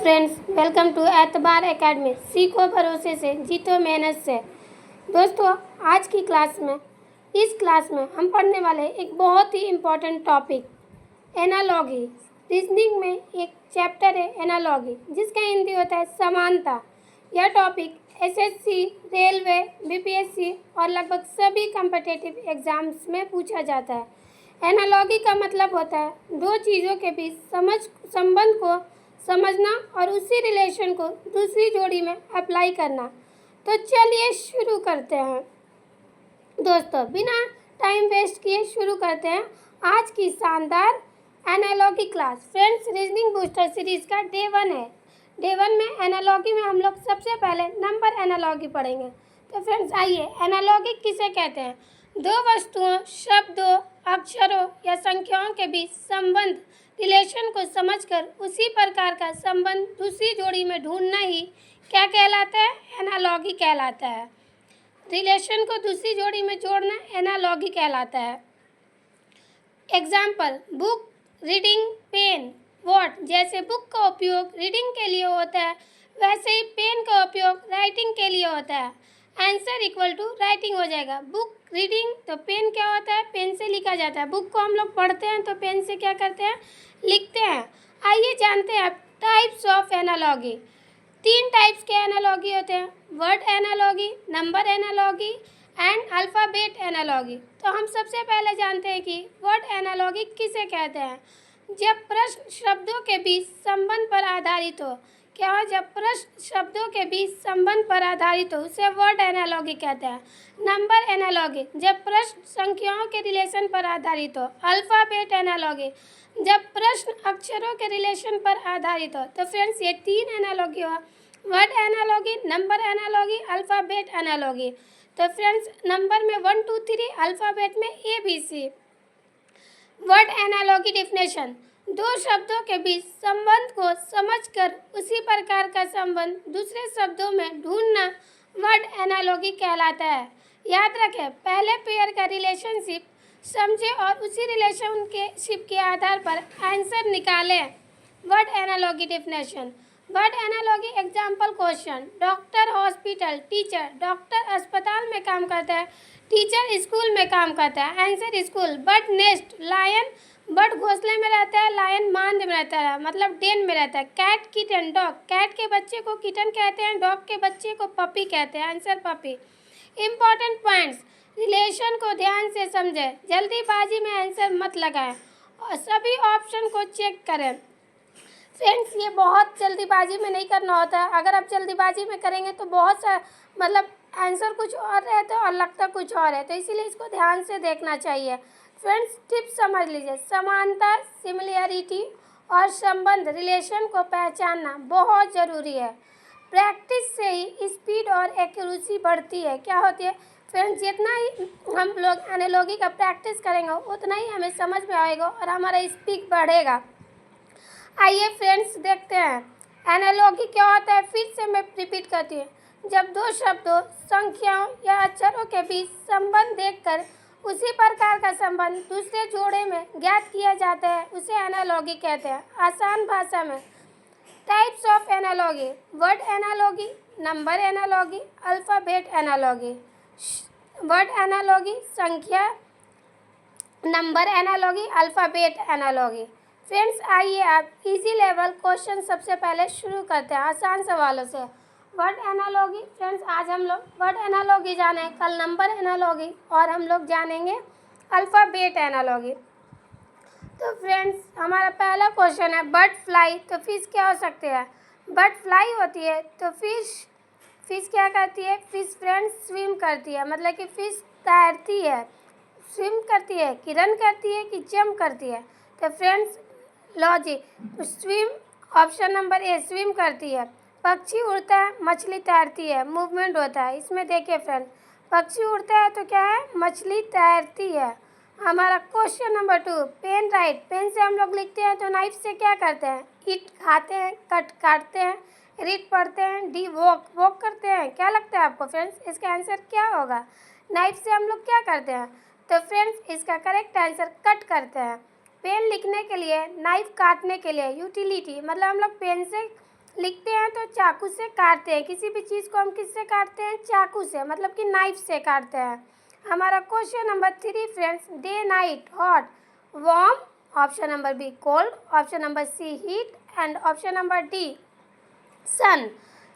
Friends, welcome to एतबार academy. सीखो भरोसे से, जीतो मेहनत से। दोस्तों, आज की इस क्लास में हम पढ़ने वाले एक बहुत ही इम्पोर्टेंट टॉपिक एनालॉगी। रीजनिंग में एक चैप्टर है एनालॉगी, जिसका हिंदी होता है समानता। यह टॉपिक एसएससी, रेलवे, बीपीएससी और लगभग सभी कॉम्पिटिटिव एग्जाम्स में पूछा जाता है। एनालॉगी का मतलब होता है दो चीज़ों के बीच संबंध को समझना और उसी रिलेशन को दूसरी जोड़ी में अप्लाई करना। तो चलिए शुरू करते हैं। दोस्तों, बिना टाइम वेस्ट किए शुरू करते हैं आज की शानदार analogy class. Friends, reasoning booster series का डे 1 है। डे 1 में एनालॉगी में हम लोग सबसे पहले नंबर एनालॉगी पढ़ेंगे। तो फ्रेंड्स, आइए, एनालॉगी किसे कहते हैं? दो वस्तुओं, शब्दों, अक्षरों या संख्याओं के बीच संबंध, रिलेशन को समझकर उसी प्रकार का संबंध दूसरी जोड़ी में ढूंढना ही क्या कहलाता है? एनालॉगी कहलाता है। रिलेशन को दूसरी जोड़ी में जोड़ना एनालॉगी कहलाता है। Example: book, reading, pen. What: जैसे बुक का उपयोग रीडिंग के लिए होता है, वैसे ही पेन का उपयोग राइटिंग के लिए होता है। आंसर इक्वल टू राइटिंग हो जाएगा। बुक, रीडिंग, तो पेन क्या होता है? पेन से लिखा जाता है। बुक को हम लोग पढ़ते हैं तो पेन से क्या करते हैं? लिखते हैं। आइए जानते हैं टाइप्स ऑफ एनालॉगी। 3 टाइप्स के एनालॉगी होते हैं: word analogy, number analogy and alphabet analogy. तो हम सबसे पहले जानते हैं कि वर्ड एनालॉगी किसे कहते हैं। जब प्रश्न शब्दों के बीच संबंध पर आधारित हो। क्या हो? जब प्रश्न शब्दों के बीच संबंध पर आधारित हो, उसे वर्ड एनालॉगी कहते हैं। नंबर एनालॉगी: जब प्रश्न संख्याओं के रिलेशन पर आधारित हो। अल्फ़ाबेट एनालॉगी: जब प्रश्न अक्षरों के रिलेशन पर आधारित हो। तो फ्रेंड्स, ये 3 एनालॉगी हुआ: word analogy, number analogy, alphabet analogy. तो फ्रेंड्स, नंबर में 1 2 3, अल्फ़ाबेट में ABC। वर्ड एनालॉगी डेफिनेशन: दो शब्दों के बीच संबंध को समझकर उसी प्रकार का संबंध दूसरे शब्दों में ढूंढना वर्ड एनालॉगी कहलाता है। याद रखें, पहले पेयर का रिलेशनशिप समझें और उसी रिलेशनशिप के आधार पर आंसर निकालें। Word analogy definition: word analogy example question: doctor hospital, teacher. Doctor अस्पताल में काम करता है, टीचर स्कूल में काम करता है। Answer school. Bird nest: lion bird घोंसले में रहता है, लायन मांद में रहता है, मतलब डेन में रहता है। Cat, kitten, dog. कैट के बच्चे को किटन कहते हैं, डॉग के बच्चे को पपी कहते हैं। Answer puppy. Important points: relation को ध्यान से समझें, जल्दीबाजी में आंसर मत लगाएं और सभी ऑप्शन को चेक करें। फ्रेंड्स, ये बहुत जल्दीबाजी में नहीं करना होता है। अगर आप जल्दीबाजी में करेंगे तो बहुत सा आंसर कुछ और रहता है और लगता कुछ और है, तो इसीलिए इसको ध्यान से देखना चाहिए। फ्रेंड्स, टिप्स समझ लीजिए। समानता, सिमिलैरिटी और संबंध, रिलेशन को पहचानना बहुत ज़रूरी है। प्रैक्टिस से ही स्पीड और एक्यूरेसी बढ़ती है। क्या होती है? फ्रेंड्स, जितना ही हम लोग एनालॉगी का प्रैक्टिस करेंगे उतना ही हमें समझ में आएगा और हमारा स्पीड बढ़ेगा। आइए फ्रेंड्स, देखते हैं एनालॉगी क्या होता है। फिर से मैं रिपीट करती हूँ। जब दो शब्दों, संख्याओं या अक्षरों के बीच संबंध देखकर उसी प्रकार का संबंध दूसरे जोड़े में ज्ञात किया जाता है, उसे एनालॉगी कहते हैं। आसान भाषा में types of analogy: word analogy, number analogy, alphabet analogy. Word analogy, संख्या, number analogy, alphabet analogy. Friends, आइए आप इजी लेवल क्वेश्चन सबसे पहले शुरू करते हैं आसान सवालों से। Word analogy. फ्रेंड्स, आज हम लोग वर्ड एनालॉगी जाने, कल नंबर एनालॉगी और हम लोग जानेंगे अल्फ़ाबेट एनालॉगी। तो फ्रेंड्स, हमारा पहला क्वेश्चन है बर्ड फ्लाई। तो फिश क्या हो सकते हैं? बर्ड फ्लाई होती है तो फिश क्या करती है? फिश फ्रेंड्स स्विम करती है, मतलब कि फिश तैरती है। स्विम करती है कि रन करती है कि जंप करती है? तो friends, logic, swim, option number ए, स्विम करती है। पक्षी उड़ता है, मछली तैरती है, मूवमेंट होता है। इसमें देखिए फ्रेंड्स, पक्षी उड़ता है तो क्या है? मछली तैरती है। हमारा question number 2, pen write. Pen से हम लोग लिखते हैं तो नाइफ से क्या करते हैं? ईट खाते हैं, कट काटते हैं, रीड पढ़ते हैं, डी वॉक करते हैं। क्या लगता है आपको फ्रेंड्स, इसका आंसर क्या होगा? नाइफ से हम लोग क्या करते हैं? तो फ्रेंड्स, इसका करेक्ट आंसर कट करते हैं। पेन लिखने के लिए, नाइफ काटने के लिए। यूटिलिटी मतलब हम लोग पेन से लिखते हैं तो चाकू से काटते हैं, किसी भी चीज़ को हम किससे काटते हैं? चाकू से, मतलब कि नाइफ से काटते हैं। हमारा question number 3 friends, day night hot warm, option number B cold, option number C heat and option number D sun.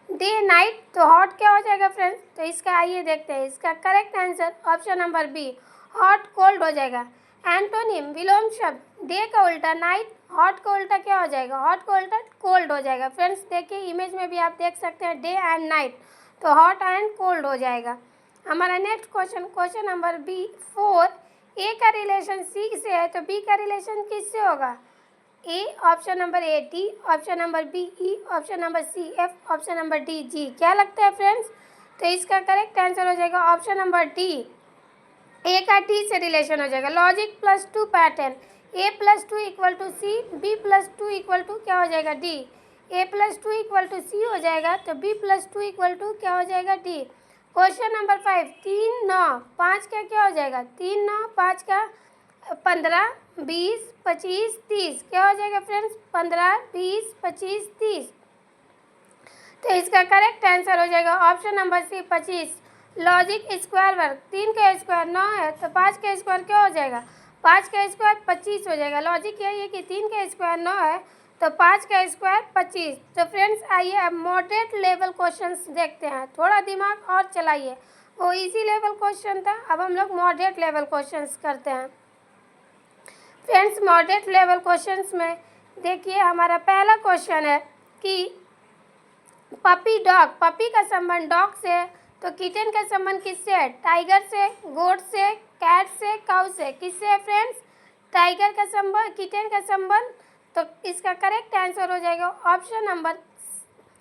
Day night तो हॉट क्या हो जाएगा फ्रेंड्स? तो इसका आइए देखते हैं, इसका correct answer option number be hot cold हो जाएगा। एंटोनिम विलोम शब्द, डे का उल्टा नाइट, हॉट का उल्टा क्या हो जाएगा? हॉट का उल्टा कोल्ड हो जाएगा। फ्रेंड्स देखिए इमेज में भी आप देख सकते हैं डे एंड नाइट, तो हॉट एंड कोल्ड हो जाएगा। हमारा next question, question number B 4, A का रिलेशन सी से है तो बी का रिलेशन किससे होगा? A, option number A D, option number B E, option number C F, option number D G. क्या लगता है फ्रेंड्स? तो इसका करेक्ट आंसर हो जाएगा ऑप्शन नंबर डी, ए का टी से रिलेशन हो जाएगा। Logic +2 pattern, A +2 equal to C, B +2 equal to क्या हो जाएगा? D. A +2 equal to C हो जाएगा तो बी +2 इक्वल टू क्या हो जाएगा? डी। क्वेश्चन नंबर 5, 3 9 5 का क्या हो जाएगा? 3 9 5 का 15 20 25 30 क्या हो जाएगा फ्रेंड्स? 15 20 25 30। तो इसका करेक्ट आंसर हो जाएगा option number C 25। Logic square वर्ग, 3 का स्क्वायर 9 है तो 5 का स्क्वायर क्या हो जाएगा? 5 का स्क्वायर 25 हो जाएगा। लॉजिक यही है कि 3 का स्क्वायर 9 है तो 5 का स्क्वायर 25। तो फ्रेंड्स आइए अब मॉडरेट लेवल क्वेश्चंस देखते हैं, थोड़ा दिमाग और चलाइए। वो इजी लेवल क्वेश्चन था, अब हम लोग मॉडरेट लेवल क्वेश्चंस करते हैं। फ्रेंड्स मॉडरेट लेवल क्वेश्चंस में देखिए हमारा पहला क्वेश्चन है कि पपी डॉग, पपी का संबंध डॉग से है तो किटन का संबंध किससे है? टाइगर से, गोट से, कैट से, काउ से। किससे है फ्रेंड्स? टाइगर का संबंध, किटन का संबंध। तो इसका करेक्ट आंसर हो जाएगा option number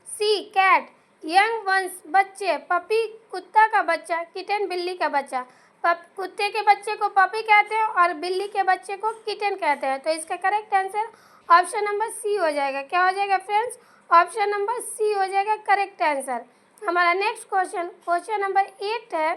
C cat. Young ones बच्चे, पपी कुत्ता का बच्चा, किटन बिल्ली का बच्चा। कुत्ते के बच्चे को पपी कहते हैं और बिल्ली के बच्चे को किटन कहते हैं। तो इसका correct answer option number C हो जाएगा। क्या हो जाएगा फ्रेंड्स? ऑप्शन नंबर सी हो जाएगा करेक्ट आंसर। हमारा नेक्स्ट क्वेश्चन, क्वेश्चन नंबर 8 है,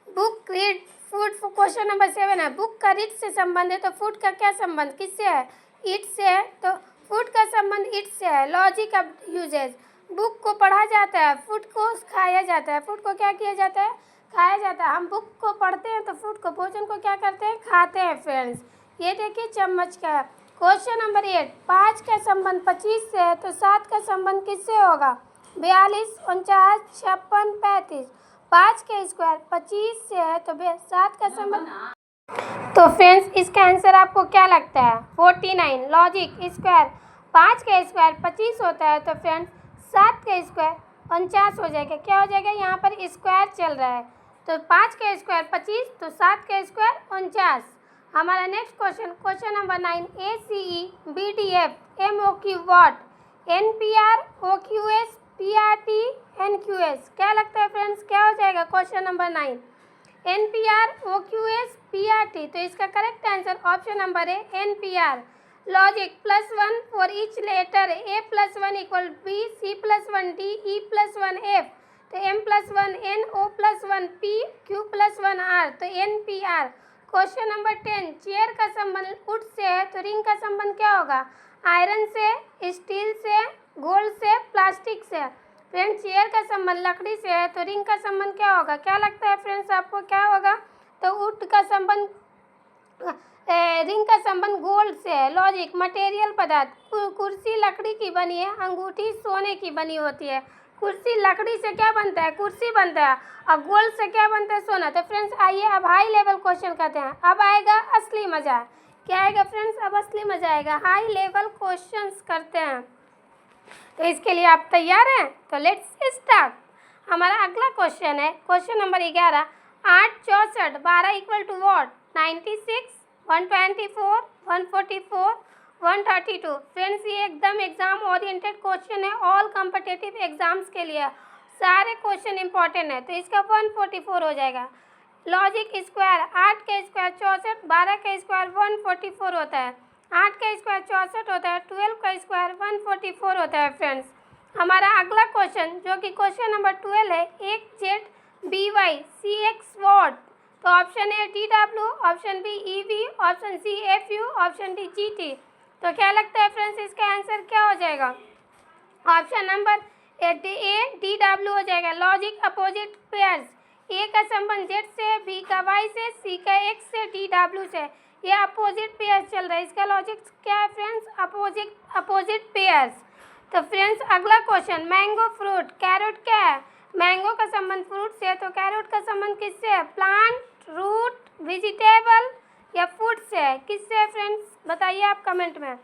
book read food. Question number 7 है, बुक का रीड से संबंध है तो फूड का क्या संबंध किससे है? ईट से है, तो फूड का संबंध ईट से है। लॉजिक ऑफ यूजेज, बुक को पढ़ा जाता है, फूड को खाया जाता है। फूड को क्या किया जाता है? खाया जाता है। हम बुक को पढ़ते हैं तो फूड को, भोजन को क्या करते हैं? खाते हैं फ्रेंड्स। ये देखिए चम्मच का। क्वेश्चन नंबर 8, 5 का संबंध 25 से है तो 7 का संबंध किससे होगा? 42 49 56 35। 5 का स्क्वायर 25 से है तो 7 का संबंध, तो फ्रेंड्स इसका आंसर आपको क्या लगता है? 49। लॉजिक स्क्वायर, 5 का स्क्वायर 25 होता है तो फ्रेंड्स 7 का स्क्वायर 49 हो जाएगा। क्या हो जाएगा? यहाँ पर स्क्वायर चल रहा है तो 5 का स्क्वायर 25 तो 7 का स्क्वायर 49। हमारा next question, question number 9, ACE BDF MOQ what, NPR OQS PRT NQS। क्या लगता है फ्रेंड्स? क्या हो जाएगा question number 9? NPR OQS PRT। तो इसका करेक्ट आंसर ऑप्शन नंबर है NPR। Logic +1 for each letter, A +1 equal B, C +1 D, E +1 F, तो M +1 N, O +1 P, Q +1 R, तो NPR। क्वेश्चन नंबर 10, चेयर का संबंध would say है तो ring का संबंध क्या होगा? आयरन से, स्टील से, गोल्ड से, प्लास्टिक से। फ्रेंड्स चेयर का संबंध लकड़ी से है तो रिंग का संबंध क्या होगा? क्या लगता है फ्रेंड्स आपको क्या होगा? तो वुड का संबंध, रिंग का संबंध गोल्ड से है। लॉजिक मटेरियल पदार्थ, कुर्सी लकड़ी की बनी है, अंगूठी सोने की बनी होती है। कुर्सी लकड़ी से क्या बनता है? कुर्सी बनता है। और गोल्ड से क्या बनता है? सोना। तो फ्रेंड्स आइए अब हाई लेवल क्वेश्चन करते हैं। अब आएगा असली मजा। क्या आएगा फ्रेंड्स? अब असली मजा आएगा। हाई लेवल क्वेश्चंस करते हैं, तो इसके लिए आप तैयार हैं? तो लेट्स स्टार्ट। हमारा अगला क्वेश्चन है question number 11, 8 64 12 equal to what? 96 124 144 132। Friends ये एकदम एग्जाम ओरिएंटेड क्वेश्चन है, ऑल कॉम्पिटिटिव एग्जाम्स के लिए सारे क्वेश्चन इंपॉर्टेंट है। तो इसका 144 हो जाएगा। लॉजिक स्क्वायर, 8 का स्क्वायर 64, 12 का स्क्वायर 144 होता है, 8 का स्क्वायर 64 होता है, 12 का स्क्वायर 144 होता है। फ्रेंड्स हमारा अगला क्वेश्चन जो कि क्वेश्चन नंबर 12 है, एक ZBY CX वॉट? तो option A DW, option B EV, option C FU, option D GT। तो क्या लगता है फ्रेंड्स इसका आंसर क्या हो जाएगा? Option number A D W हो जाएगा। लॉजिक अपोजिट पेयर्स, ए का संबंध जेड से, बी का वाई से, सी का एक्स से, डी डब्ल्यू से। ये अपोजिट पेयर्स चल रहा है, इसका लॉजिक क्या है फ्रेंड्स? Opposite pairs. तो फ्रेंड्स अगला क्वेश्चन, मैंगो फ्रूट, कैरेट क्या है? मैंगो का संबंध फ्रूट से है, तो कैरेट का संबंध किससे है? प्लांट, रूट, वेजिटेबल या फूड से है? किससे है फ्रेंड्स? बताइए आप कमेंट में।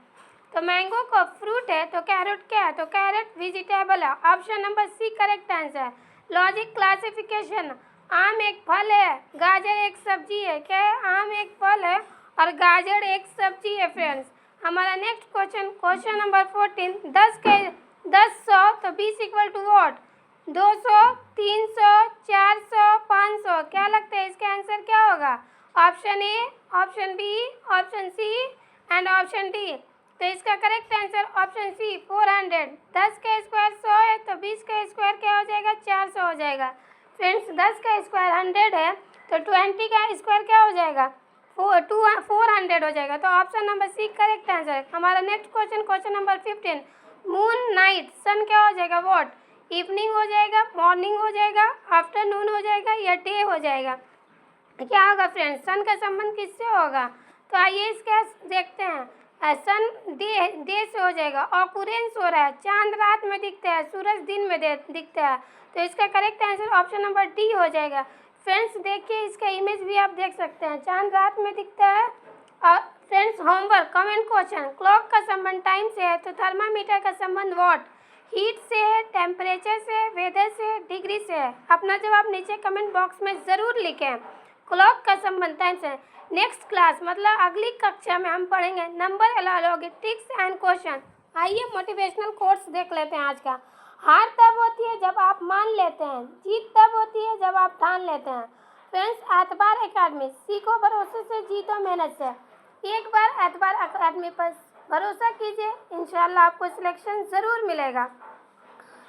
तो मैंगो का फ्रूट है, तो कैरेट क्या है? तो कैरेट वेजिटेबल है। Option number C correct answer. Logic classification, आम एक फल है, गाजर एक सब्जी है। क्या है? आम एक फल है और गाजर एक सब्जी है फ्रेंड्स। हमारा नेक्स्ट क्वेश्चन नंबर 14, 10 100 तो 20 इक्वल टू वॉट? 200, 300, 400, 500। क्या लगता है इसका आंसर क्या होगा? Option A, option B, option C and option D. तो इसका करेक्ट आंसर ऑप्शन सी 400। 10 का स्क्वायर 100 है, तो 20 का स्क्वायर क्या हो जाएगा? 400 हो जाएगा। फ्रेंड्स 10 का स्क्वायर 100 है, तो 20 का स्क्वायर क्या हो जाएगा? 400 हो जाएगा। तो option number C correct answer है। हमारा next question number 15, moon night, sun क्या हो जाएगा? वॉट? इवनिंग हो जाएगा, मॉर्निंग हो जाएगा, आफ्टरनून हो जाएगा या डे हो जाएगा? क्या होगा फ्रेंड्स? सन का संबंध किससे होगा? तो आइए इसका देखते हैं। सन डे से हो जाएगा। ऑकुरेंस हो रहा है, चांद रात में दिखता है, सूरज दिन में दिखता है। तो इसका correct answer option number D हो जाएगा। फ्रेंड्स देखिए इसका इमेज भी आप देख सकते हैं, चांद रात में दिखता है। और friends homework comment question, clock का संबंध टाइम से है, तो थर्मामीटर का संबंध वॉट? हीट से है, टेम्परेचर से, वेदर से, डिग्री से है। अपना जवाब नीचे कमेंट बॉक्स में ज़रूर लिखें। क्लॉक का संबंध टाइम से। नेक्स्ट क्लास मतलब अगली कक्षा में हम पढ़ेंगे number analogy, tricks and question. आइए मोटिवेशनल कोट्स देख लेते हैं आज का। हार तब होती है जब आप मान लेते हैं, जीत तब होती है जब आप ठान लेते हैं। फ्रेंड्स एतबार एकेडमी, सीखो भरोसे से, जीतो मेहनत से। एक बार एतबार एकेडमी पर भरोसा कीजिए, इंशाल्लाह आपको सिलेक्शन ज़रूर मिलेगा।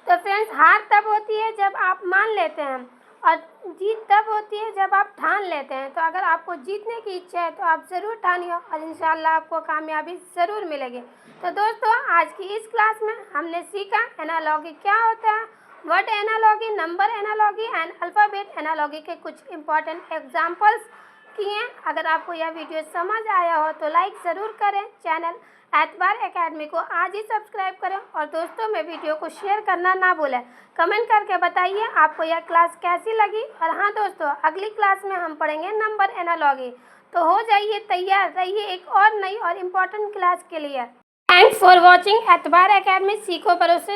तो फ्रेंड्स हार तब होती है जब आप मान लेते हैं और जीत तब होती है जब आप ठान लेते हैं। तो अगर आपको जीतने की इच्छा है तो आप ज़रूर ठानिए और इंशाल्लाह आपको कामयाबी ज़रूर मिलेगी। तो दोस्तों आज की इस क्लास में हमने सीखा एनालॉजी क्या होता है, word analogy, number analogy and alphabet analogy के कुछ इंपॉर्टेंट एग्जाम्पल्स किए। अगर आपको यह वीडियो समझ आया हो तो लाइक ज़रूर करें। चैनल एतबार एकेडमी को आज ही सब्सक्राइब करें और दोस्तों में वीडियो को शेयर करना ना भूलें। कमेंट करके बताइए आपको यह क्लास कैसी लगी। और हाँ दोस्तों अगली क्लास में हम पढ़ेंगे नंबर एनालॉजी। तो हो जाइए तैयार, रहिए एक और नई और इम्पोर्टेंट क्लास के लिए। थैंक्स फॉर वॉचिंग एतबार एकेडमी, सीखो भरोसे।